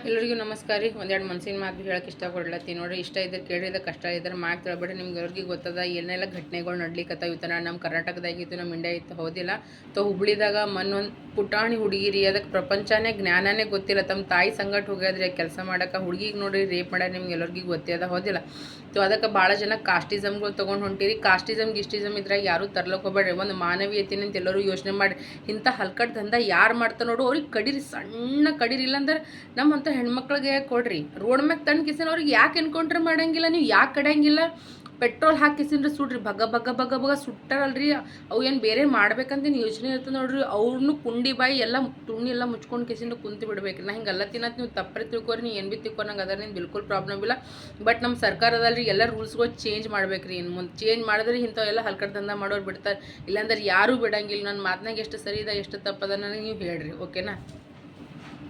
ಎಲ್ಲರಿಗೂ ನಮಸ್ಕಾರ ರೀ. ಒಂದೆರಡು ಮನ್ಸಿನ ಮಾತು ಹೇಳಕ್ಕೆ ಇಷ್ಟಪಡ್ಲತ್ತೀನಿ ನೋಡಿರಿ. ಇಷ್ಟ ಇದ್ರೆ ಕೇಳಿದ್ರೆ, ಕಷ್ಟ ಇದ್ರೆ ಮಾತು ತಿಳ್ಬೇಡಿ. ನಿಮ್ಗೆ ಎಲ್ಲರಿಗೂ ಗೊತ್ತದ ಏನೆಲ್ಲ ಘಟನೆಗಳು ನಡ್ಲಿಕ್ಕತ್ತಾವ ಇವತ್ತು. ನಮ್ಮ ಕರ್ನಾಟಕದಾಗಿತ್ತು, ನಮ್ಮ ಇಂಡಿಯಾ ಇತ್ತು, ಹೌದಿಲ್ಲ. ಹುಬ್ಳಿದಾಗ ಮೊನ್ನೊಂದು ಪುಟಾಣಿ ಹುಡುಗಿರಿ, ಅದಕ್ಕೆ ಪ್ರಪಂಚನೇ ಜ್ಞಾನನೇ ಗೊತ್ತಿಲ್ಲ. ತಮ್ಮ ತಾಯಿ ಸಂಗಟ ಹೋಗ್ಯಾದ್ರಿ ಕೆಲಸ ಮಾಡೋಕೆ. ಹುಡುಗಿಗೆ ನೋಡಿ ರೇಪ್ ಮಾಡ್ಯಾರ, ನಿಮ್ಗೆ ಎಲ್ಲರಿಗೂ ಗೊತ್ತಿದೆ, ಹೌದಿಲ್ಲ. ಅದಕ್ಕೆ ಭಾಳ ಜನ ಕಾಸ್ಟಿಸಮ್ಗಳು ತೊಗೊಂಡು ಹೊಂಟಿರಿ. ಗಿಸ್ಟಿಸಮ್ ಇದ್ರಾಗ ಯಾರೂ ತರ್ಲಕ್ಕೆ ಹೋಗ್ಬೇಡ್ರಿ. ಒಂದು ಮಾನವೀಯತೆ ಅಂತ ಎಲ್ಲರೂ ಯೋಚನೆ ಮಾಡಿ. ಇಂಥ ಹಲ್ಕಟ್ ದಂಧ ಯಾರು ಮಾಡ್ತಾರೆ ನೋಡು, ಅವ್ರಿಗೆ ಕಡೀರಿ, ಸಣ್ಣ ಕಡೀರಿ. ಇಲ್ಲಾಂದ್ರೆ ನಮ್ಮಂಥ ಹೆಣ್ಮಕ್ಳಿಗೆ ಕೊಡ್ರಿ. ರೋಡ್ ಮ್ಯಾಗ ತಂದು ಕಿಸಿನ ಅವ್ರಿಗೆ ಯಾಕೆ ಎನ್ಕೌಂಟ್ರ್ ಮಾಡಂಗಿಲ್ಲ, ನೀವು ಯಾಕೆ ಕಡಿಯಂಗಿಲ್ಲ? ಪೆಟ್ರೋಲ್ ಹಾಕಿಸಿನ್ರಿ ಸುಡ್ರಿ, ಬಗ ಬಗ ಬಗ ಬಗ ಸುಟ್ಟಾರಲ್ರಿ. ಅವು ಏನು ಬೇರೆ ಮಾಡ್ಬೇಕಂತ ಯೋಚನೆ ಇರ್ತದೆ ನೋಡ್ರಿ. ಅವ್ರನ್ನೂ ಕುಂಡಿ ಬಾಯಿ ಎಲ್ಲ ತುಣ್ಣಿ ಎಲ್ಲ ಮುಚ್ಕೊಂಡು ಕಿಸಿಂದ ಕುಂತು ಬಿಡ್ಬೇಕ್ರಿ. ನಾ ಹಿಂಗೆ ಅಲ್ಲ ತಿನ್ನತ್ ನೀವು ತಪ್ಪರೆ ತಿಳ್ಕೊರಿ, ನೀವು ಏನು ಭೀ ತಿಳ್ಕೊನಂಗೆ ಅದರಿಂದ ಬಿಲ್ಕುಲ್ ಪ್ರಾಬ್ಲಮ್ ಇಲ್ಲ. ಬಟ್ ನಮ್ಮ ಸರ್ಕಾರದಲ್ಲಿ ಎಲ್ಲ ರೂಲ್ಸ್ಗಳು ಚೇಂಜ್ ಮಾಡ್ಬೇಕ್ರಿ. ಇನ್ನು ಮುಂದೆ ಚೇಂಜ್ ಮಾಡಿದ್ರೆ ಇಂಥವೆಲ್ಲ ಹಲ್ಕಟ್ ದಂಧ ಮಾಡೋರು ಬಿಡ್ತಾರೆ. ಇಲ್ಲಾಂದ್ರೆ ಯಾರೂ ಬಿಡಂಗಿಲ್ಲ. ನನ್ನ ಮಾತನಾಗ ಎಷ್ಟು ಸರಿ ಇದೆ ಎಷ್ಟು ತಪ್ಪದ ನನಗೆ ನೀವು ಹೇಳ್ರಿ, ಓಕೆನಾ.